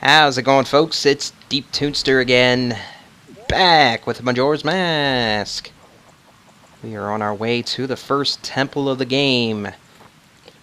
How's it going, folks? It's Deeptunester again, back with Majora's Mask. We are on our way to the first temple of the game.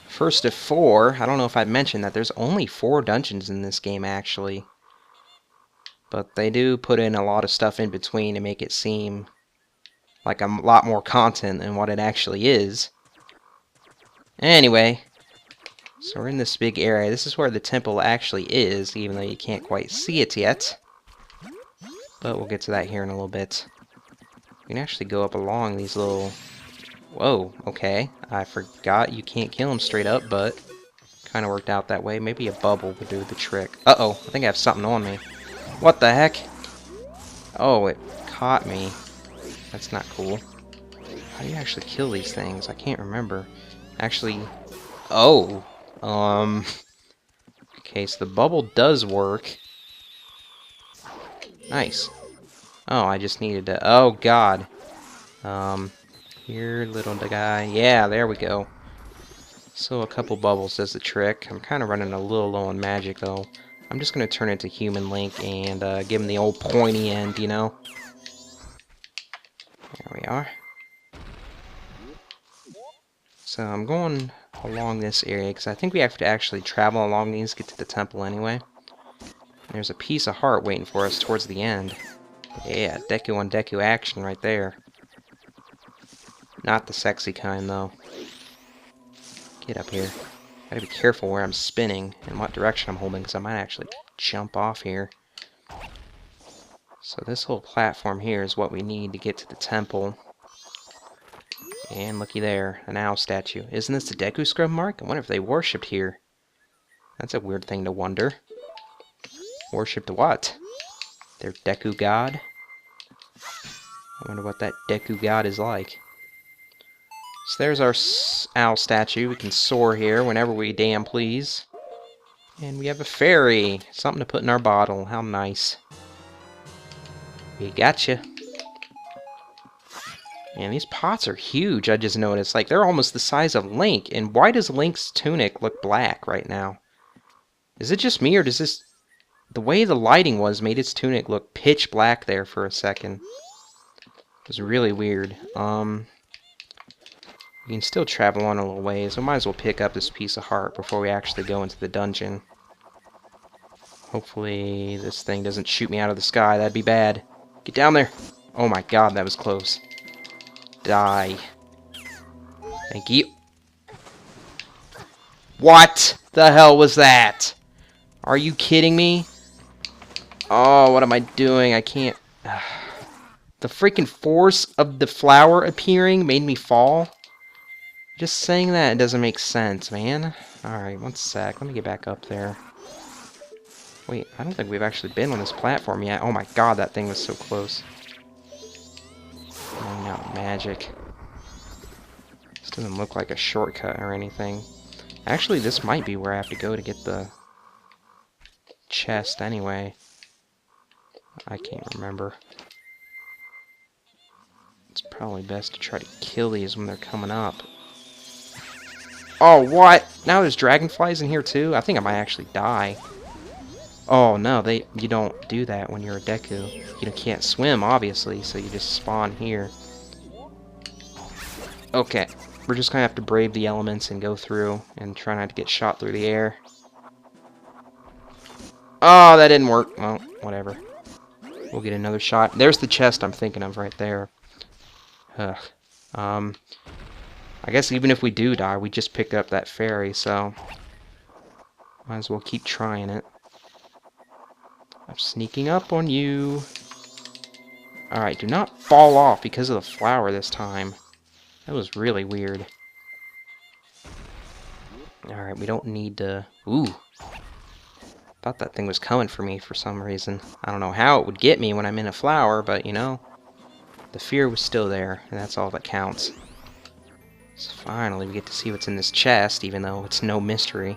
First of 4. I don't know if I mentioned that there's only 4 dungeons in this game, actually. But they do put in a lot of stuff in between to make it seem like a lot more content than what it actually is. Anyway, so we're in this big area. This is where the temple actually is, even though you can't quite see it yet. But we'll get to that here in a little bit. You can actually go up along these little... Whoa, okay. I forgot you can't kill them straight up, but kind of worked out that way. Maybe a bubble would do the trick. Uh-oh, I think I have something on me. What the heck? Oh, it caught me. That's not cool. How do you actually kill these things? I can't remember. Actually... Oh! Okay, so the bubble does work. Nice. Oh, I just needed to... Oh, God. Here, little guy. Yeah, there we go. So a couple bubbles does the trick. I'm kind of running a little low on magic, though. I'm just going to turn into Human Link and give him the old pointy end, you know? There we are. So I'm going along this area, because I think we have to actually travel along these to get to the temple anyway. There's a piece of heart waiting for us towards the end. Yeah, Deku on Deku action right there. Not the sexy kind, though. Get up here. Gotta be careful where I'm spinning and what direction I'm holding, because I might actually jump off here. So this whole platform here is what we need to get to the temple. And looky there, an owl statue. Isn't this the Deku Scrub mark? I wonder if they worshipped here. That's a weird thing to wonder. Worshipped what? Their Deku god? I wonder what that Deku god is like. So there's our owl statue. We can soar here whenever we damn please. And we have a fairy. Something to put in our bottle. How nice. We gotcha. Man, these pots are huge, I just noticed. Like, they're almost the size of Link. And why does Link's tunic look black right now? Is it just me, or does this... The way the lighting was made its tunic look pitch black there for a second. It was really weird. We can still travel on a little ways. We might as well pick up this piece of heart before we actually go into the dungeon. Hopefully this thing doesn't shoot me out of the sky. That'd be bad. Get down there! Oh my god, that was close. Die. Thank you. What the hell was that? Are you kidding me? Oh, what am I doing? I can't... The freaking force of the flower appearing made me fall. Just saying that, it doesn't make sense, man. Alright, one sec. Let me get back up there. Wait, I don't think we've actually been on this platform yet. Oh my god, that thing was so close. Oh, not magic. This doesn't look like a shortcut or anything. Actually, this might be where I have to go to get the chest anyway. I can't remember. It's probably best to try to kill these when they're coming up. Oh, what? Now there's dragonflies in here too? I think I might actually die. Oh no, you don't do that when you're a Deku. You can't swim, obviously, so you just spawn here. Okay, we're just gonna have to brave the elements and go through and try not to get shot through the air. Oh, that didn't work. Well, whatever. We'll get another shot. There's the chest I'm thinking of right there. Ugh. I guess even if we do die, we just picked up that fairy, so might as well keep trying it. I'm sneaking up on you. Alright, do not fall off because of the flower this time. That was really weird. Alright, we don't need to... Ooh. Thought that thing was coming for me for some reason. I don't know how it would get me when I'm in a flower, but you know, the fear was still there, and that's all that counts. So finally, we get to see what's in this chest, even though it's no mystery.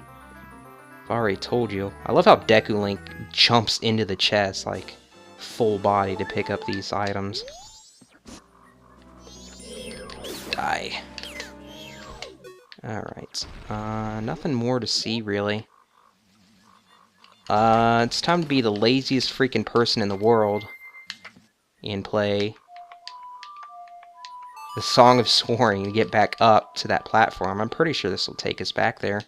I've already told you. I love how Deku Link jumps into the chest, like, full body to pick up these items. Die. Alright. Nothing more to see, really. It's time to be the laziest freaking person in the world and play the Song of Soaring to get back up to that platform. I'm pretty sure this will take us back there.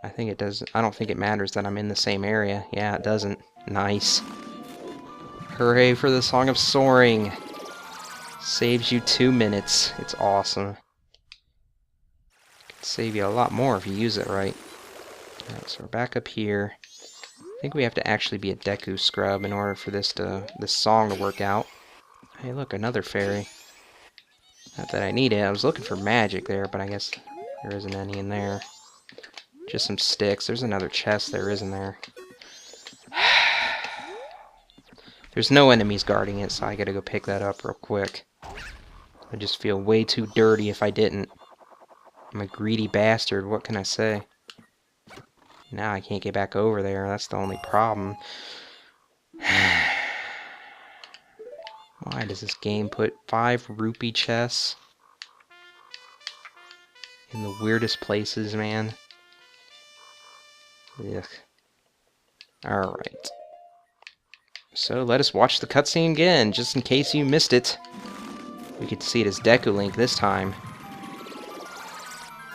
I think it does. I don't think it matters that I'm in the same area. Yeah, it doesn't. Nice. Hooray for the Song of Soaring. Saves you 2 minutes. It's awesome. Could save you a lot more if you use it right. Alright, so we're back up here. I think we have to actually be a Deku scrub in order for this song to work out. Hey, look, another fairy. Not that I need it. I was looking for magic there, but I guess there isn't any in there. Just some sticks. There's another chest there, isn't there? There's no enemies guarding it, so I gotta go pick that up real quick. I just feel way too dirty if I didn't. I'm a greedy bastard, what can I say? Now I can't get back over there, that's the only problem. Why does this game put 5 rupee chests in the weirdest places, man? Ugh. Alright. So let us watch the cutscene again, just in case you missed it. We get to see it as Deku Link this time.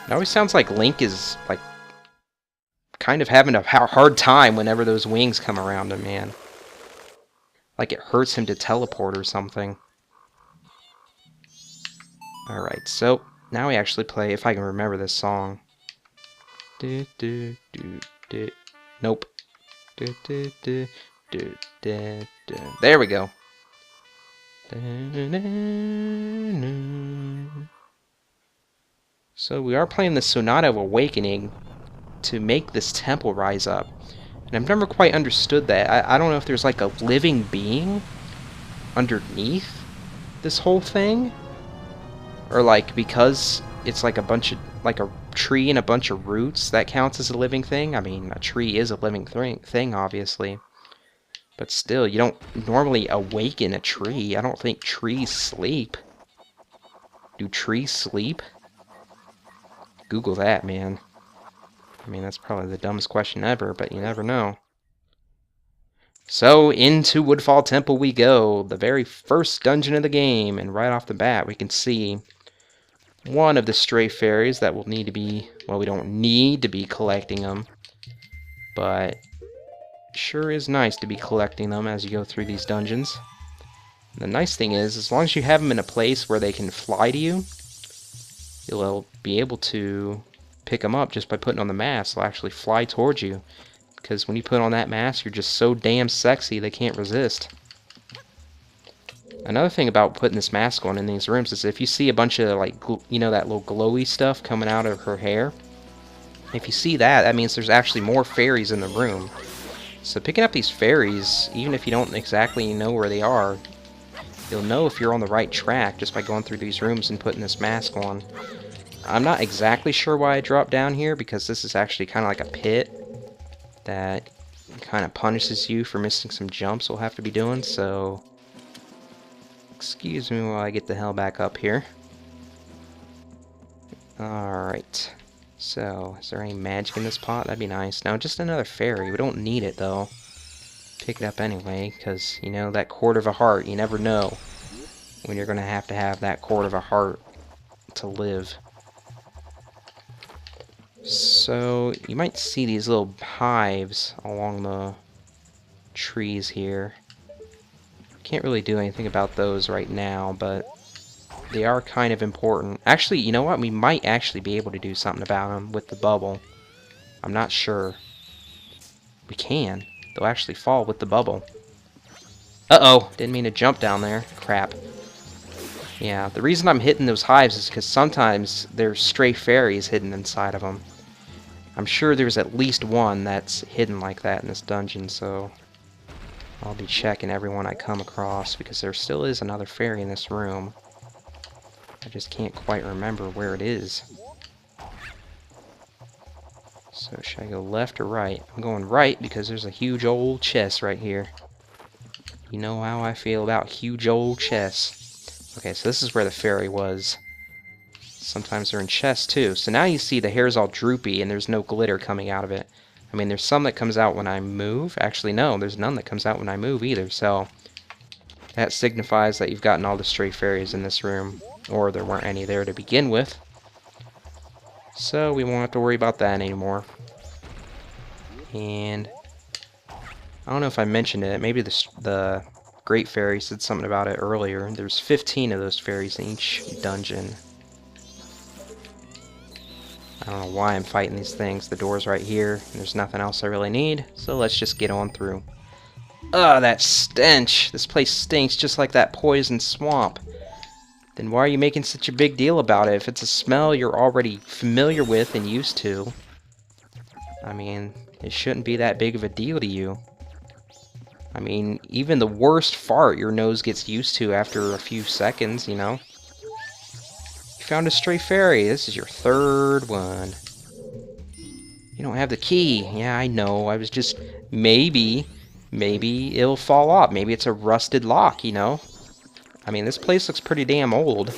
It always sounds like Link is, like, kind of having a hard time whenever those wings come around him, man. Like it hurts him to teleport or something. Alright, so now we actually play, if I can remember this song. Do, do, do, do. Nope. Do, do, do, do, do, do. There we go. So we are playing the Sonata of Awakening to make this temple rise up. And I've never quite understood that. I don't know if there's like a living being underneath this whole thing. Or like because it's like a bunch of, like a tree and a bunch of roots, that counts as a living thing. I mean, a tree is a living thing, obviously. But still, you don't normally awaken a tree. I don't think trees sleep. Do trees sleep? Google that, man. I mean, that's probably the dumbest question ever, but you never know. So, into Woodfall Temple we go. The very first dungeon of the game. And right off the bat, we can see one of the stray fairies that will need to be... Well, we don't need to be collecting them. But it sure is nice to be collecting them as you go through these dungeons. The nice thing is, as long as you have them in a place where they can fly to you, you'll be able to pick them up just by putting on the mask. They'll actually fly towards you. Because when you put on that mask, you're just so damn sexy, they can't resist. Another thing about putting this mask on in these rooms is if you see a bunch of, like, you know, that little glowy stuff coming out of her hair, if you see that, that means there's actually more fairies in the room. So picking up these fairies, even if you don't exactly know where they are, you'll know if you're on the right track just by going through these rooms and putting this mask on. I'm not exactly sure why I dropped down here, because this is actually kind of like a pit that kind of punishes you for missing some jumps we'll have to be doing, so excuse me while I get the hell back up here. Alright, so is there any magic in this pot? That'd be nice. No, just another fairy. We don't need it though. Pick it up anyway, because, you know, that quarter of a heart, you never know when you're going to have that quarter of a heart to live. So, you might see these little hives along the trees here. Can't really do anything about those right now, but they are kind of important. Actually, you know what? We might actually be able to do something about them with the bubble. I'm not sure. We can. They'll actually fall with the bubble. Uh-oh! Didn't mean to jump down there. Crap. Yeah, the reason I'm hitting those hives is because sometimes there's stray fairies hidden inside of them. I'm sure there's at least one that's hidden like that in this dungeon, so I'll be checking everyone I come across, because there still is another fairy in this room. I just can't quite remember where it is. So should I go left or right? I'm going right because there's a huge old chest right here. You know how I feel about huge old chests. Okay, so this is where the fairy was. Sometimes they're in chests too. So now you see the hair's all droopy and there's no glitter coming out of it. I mean, there's some that comes out when I move. Actually, no, there's none that comes out when I move either, so that signifies that you've gotten all the stray fairies in this room, or there weren't any there to begin with. So we won't have to worry about that anymore. And I don't know if I mentioned it. Maybe the Great Fairy said something about it earlier. There's 15 of those fairies in each dungeon. I don't know why I'm fighting these things. The door's right here. There's nothing else I really need, so let's just get on through. Ugh, that stench! This place stinks just like that poison swamp. Then why are you making such a big deal about it if it's a smell you're already familiar with and used to? I mean, it shouldn't be that big of a deal to you. I mean, even the worst fart your nose gets used to after a few seconds, you know? You found a stray fairy. This is your third one. You don't have the key. Yeah, I know. I was just... Maybe it'll fall off. Maybe it's a rusted lock, you know? I mean, this place looks pretty damn old.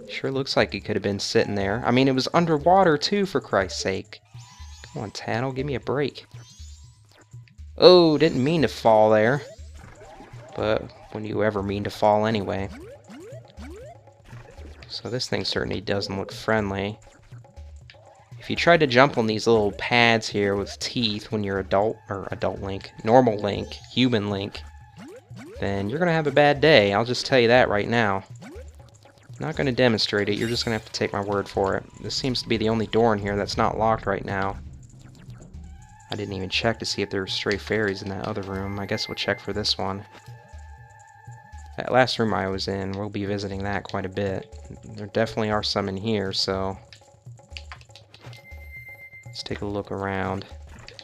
Sure looks like it could have been sitting there. I mean, it was underwater, too, for Christ's sake. Come on, Tattle, give me a break. Oh, didn't mean to fall there. But when do you ever mean to fall anyway? So this thing certainly doesn't look friendly. If you try to jump on these little pads here with teeth when you're adult Link, normal Link, human Link, then you're going to have a bad day. I'll just tell you that right now. Not going to demonstrate it, you're just going to have to take my word for it. This seems to be the only door in here that's not locked right now. I didn't even check to see if there were stray fairies in that other room. I guess we'll check for this one. That last room I was in, we'll be visiting that quite a bit. There definitely are some in here, so... Let's take a look around.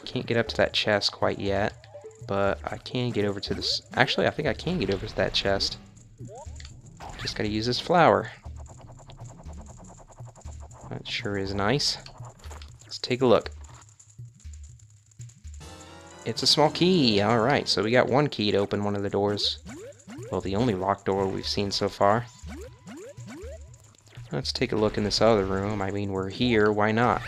Can't get up to that chest quite yet, but I can get over to this... Actually, I think I can get over to that chest. Just gotta use this flower. That sure is nice. Let's take a look. It's a small key. Alright, so we got one key to open one of the doors. Well, the only locked door we've seen so far. Let's take a look in this other room. I mean, we're here, why not?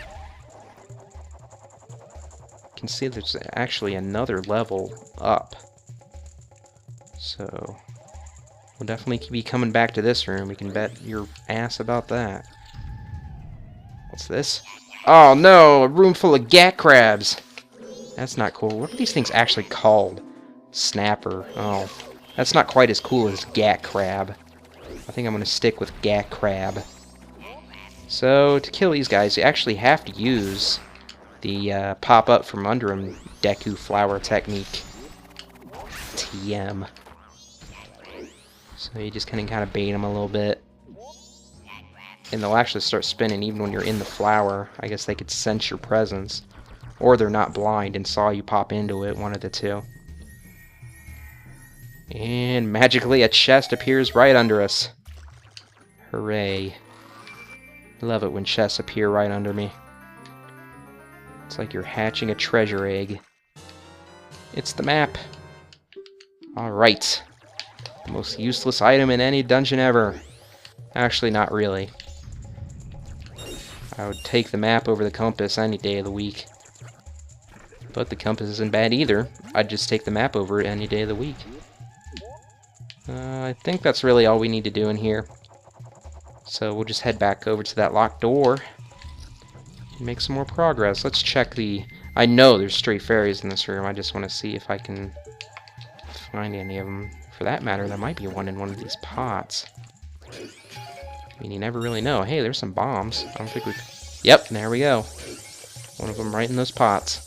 You can see there's actually another level up. So, we'll definitely be coming back to this room. We can bet your ass about that. What's this? Oh no, a room full of gat crabs! That's not cool. What are these things actually called? Snapper. Oh, that's not quite as cool as gat crab. I think I'm going to stick with gat crab. So, to kill these guys, you actually have to use the pop up from under them Deku flower technique. TM. So you just kind of bait them a little bit. And they'll actually start spinning even when you're in the flower. I guess they could sense your presence. Or they're not blind and saw you pop into it, one of the two. And magically a chest appears right under us. Hooray. I love it when chests appear right under me. It's like you're hatching a treasure egg. It's the map. Alright. The most useless item in any dungeon ever. Actually, not really. I would take the map over the compass any day of the week. But the compass isn't bad either. I'd just take the map over it any day of the week. I think that's really all we need to do in here. So we'll just head back over to that locked door and make some more progress. Let's check the... I know there's stray fairies in this room. I just want to see if I can find any of them. For that matter, there might be one in one of these pots. I mean, you never really know. Hey, there's some bombs. I don't think we've... Yep, there we go. One of them right in those pots.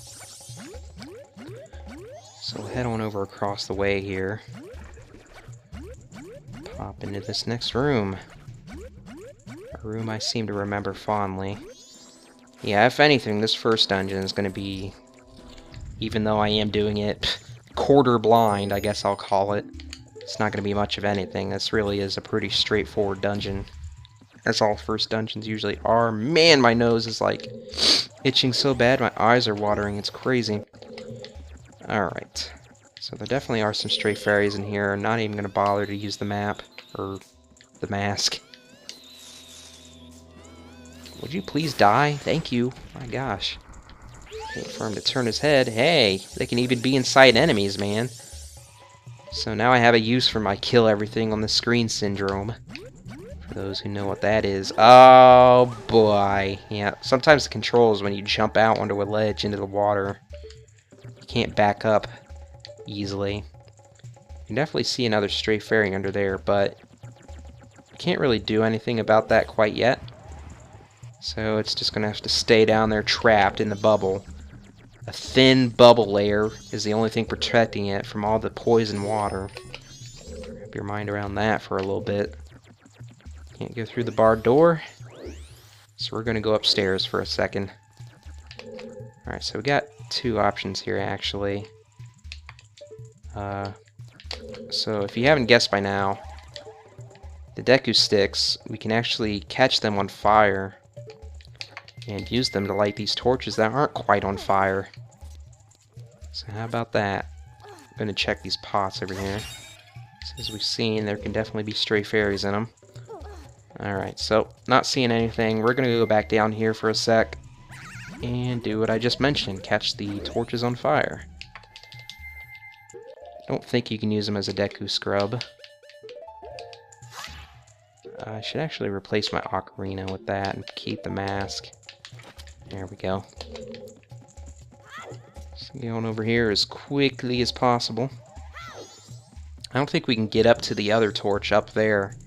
So we'll head on over across the way here. Pop into this next room. A room I seem to remember fondly. Yeah, if anything, this first dungeon is going to be... Even though I am doing it quarter blind, I guess I'll call it. It's not going to be much of anything. This really is a pretty straightforward dungeon. As all first dungeons usually are. Man, my nose is like itching so bad, my eyes are watering. It's crazy. Alright. So there definitely are some stray fairies in here. I'm not even going to bother to use the map. Or the mask. Would you please die? Thank you. My gosh. Wait for him to turn his head. Hey, they can even be inside enemies, man. So now I have a use for my kill everything on the screen syndrome. For those who know what that is. Oh, boy. Yeah, sometimes the controls when you jump out onto a ledge into the water, you can't back up easily. You can definitely see another stray fairy under there, but I can't really do anything about that quite yet. So it's just going to have to stay down there trapped in the bubble. A thin bubble layer is the only thing protecting it from all the poison water. Wrap your mind around that for a little bit. Can't go through the barred door. So we're going to go upstairs for a second. Alright, so we got two options here actually. So if you haven't guessed by now, the Deku sticks, we can actually catch them on fire and use them to light these torches that aren't quite on fire. So how about that? I'm going to check these pots over here. So as we've seen, there can definitely be stray fairies in them. Alright, so not seeing anything. We're going to go back down here for a sec and do what I just mentioned, catch the torches on fire. Don't think you can use them as a Deku scrub. I should actually replace my ocarina with that and keep the mask. There we go. Just going over here as quickly as possible. I don't think we can get up to the other torch up there,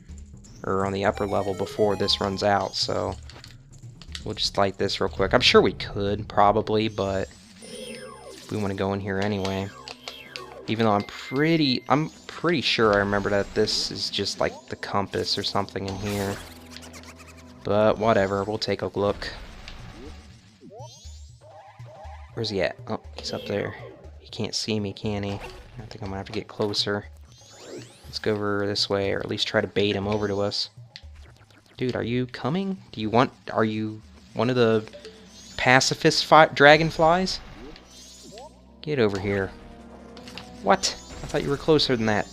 or on the upper level before this runs out, so we'll just light this real quick. I'm sure we could, probably, but we want to go in here anyway. Even though I'm pretty sure I remember that this is just like the compass or something in here. But whatever, we'll take a look. Where's he at? Oh, he's up there. He can't see me, can he? I think I'm gonna have to get closer. Let's go over this way, or at least try to bait him over to us. Dude, are you coming? Are you one of the pacifist dragonflies? Get over here. What? I thought you were closer than that.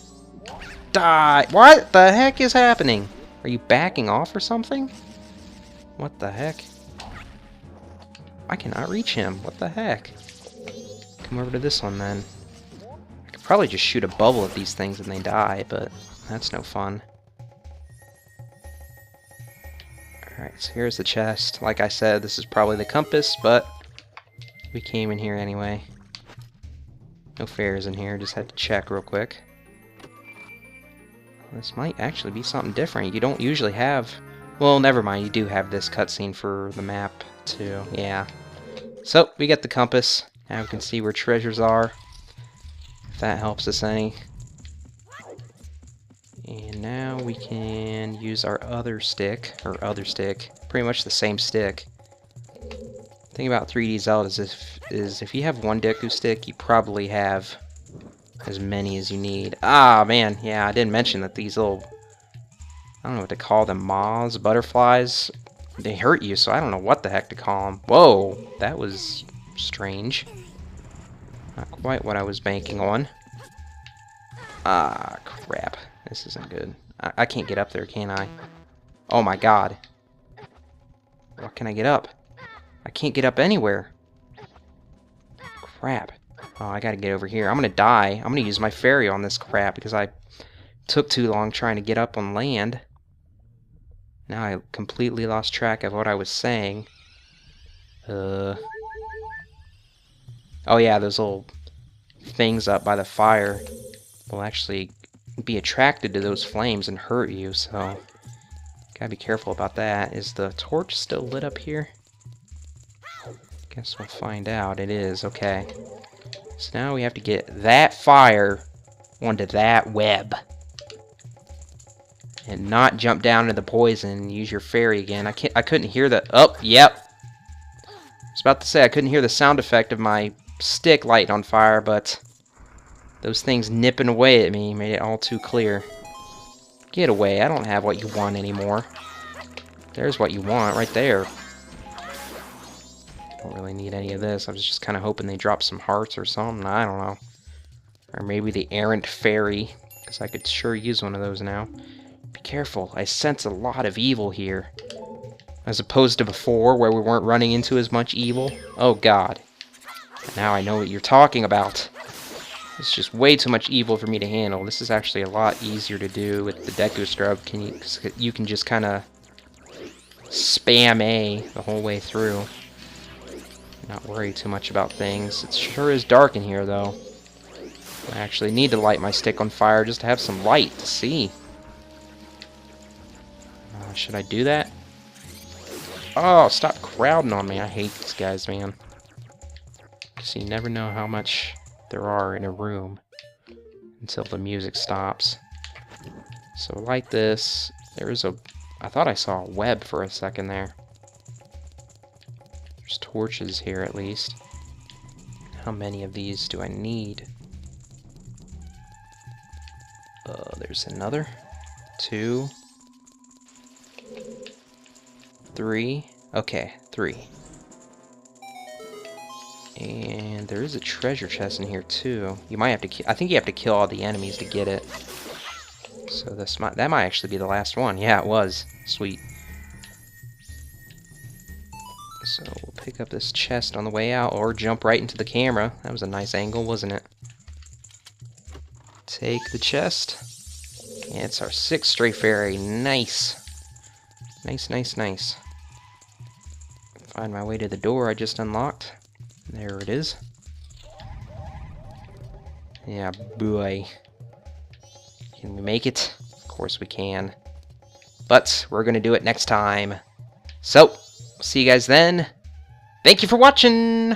Die! What the heck is happening? Are you backing off or something? What the heck? I cannot reach him. What the heck? Come over to this one then. I could probably just shoot a bubble at these things and they die, but that's no fun. Alright, so here's the chest. Like I said, this is probably the compass, but we came in here anyway. No fairies in here, just had to check real quick. This might actually be something different. You don't usually have... Well, never mind, you do have this cutscene for the map, too. Yeah. So, we get the compass. Now we can see where treasures are. If that helps us any. And now we can use our other stick. Pretty much the same stick. The thing about 3D Zelda is if you have one Deku stick, you probably have as many as you need. Ah, man, yeah, I didn't mention that these little, I don't know what to call them, moths, butterflies, they hurt you, so I don't know what the heck to call them. Whoa, that was strange. Not quite what I was banking on. Ah, crap. This isn't good. I can't get up there, can I? Oh my god. What can I get up? I can't get up anywhere. Crap. Oh, I gotta get over here. I'm gonna die. I'm gonna use my fairy on this crap because I took too long trying to get up on land. Now I completely lost track of what I was saying. Oh yeah, those little things up by the fire will actually be attracted to those flames and hurt you, so gotta be careful about that. Is the torch still lit up here? Guess we'll find out. It is, okay. So now we have to get that fire onto that web. And not jump down into the poison and use your fairy again. I couldn't hear the... Oh, yep. I was about to say I couldn't hear the sound effect of my stick lighting on fire, but those things nipping away at me made it all too clear. Get away. I don't have what you want anymore. There's what you want right there. Don't really need any of this. I was just kind of hoping they dropped some hearts or something. I don't know. Or maybe the errant fairy, because I could sure use one of those now. Be careful. I sense a lot of evil here. As opposed to before, where we weren't running into as much evil. Oh, God. Now I know what you're talking about. It's just way too much evil for me to handle. This is actually a lot easier to do with the Deku Scrub. You can just kind of spam A the whole way through. Not worry too much about things. It sure is dark in here, though. I actually need to light my stick on fire just to have some light to see. Should I do that? Oh, stop crowding on me. I hate these guys, man. Because you never know how much there are in a room until the music stops. So like this, there's a... I thought I saw a web for a second there. There's torches here at least. How many of these do I need? There's another. 2. 3. Okay, 3. And there is a treasure chest in here too. You might have to. I think you have to kill all the enemies to get it. So that might actually be the last one. Yeah, it was. Sweet. So we'll pick up this chest on the way out, or jump right into the camera. That was a nice angle, wasn't it? Take the chest. Yeah, it's our 6th stray fairy. Nice. Nice, nice, nice. Find my way to the door I just unlocked. There it is. Yeah, boy. Can we make it? Of course we can. But we're going to do it next time. So, see you guys then. Thank you for watching!